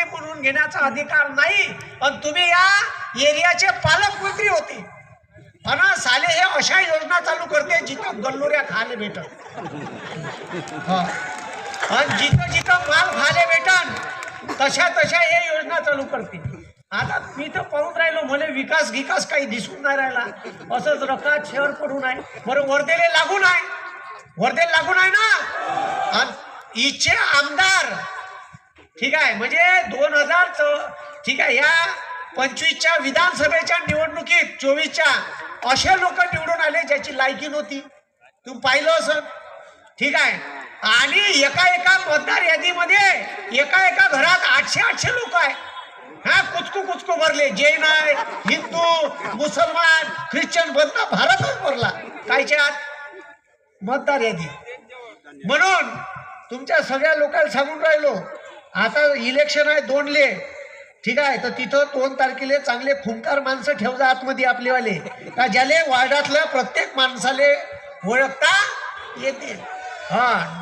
म्हणून घेण्याचा अधिकार नाही. पण तुम्ही या एरियाचे पालकमंत्री होते आणि साले हे अशा योजना चालू करते जिथं गल्लोऱ्या खायला भेटत, आणि जिथं जिथं माल खायला भेटन तशा तशा हे योजना चालू करते. आता मी तर पाहून राहिलो, मला विकास गिकास काही दिसून नाही राहिला, असंच रकात शहर पडून आहे. बरं वर्धेला लागून आहे, वर्धेला लागून आहे ना. आणि इच्छे आमदार ठीक आहे, म्हणजे 2000 ठीक आहे, या 25च्या विधानसभेच्या निवडणुकीत 24च्या असे लोक निवडून आले ज्याची लायकी नव्हती, तुम्ही पाहिलं असं. ठीक आहे, आणि एका मतदार यादीमध्ये एका घरात 800 लोक आहे. हा, कुचकू भरले, जैन आहे, हिंदू, मुसलमान, ख्रिश्चन बनता भारतच भरला कायच्या मतदार यादी. म्हणून तुमच्या सगळ्या लोकांना सांगून राहिलो, आता इलेक्शन आहे 2ले, ठीक आहे, तर तिथं 2 तारखेला चांगले खुंकार माणसं ठेवजा आतमध्ये आपलेवाले, का ज्याले वार्डातल्या प्रत्येक माणसाले ओळखता येते. हा.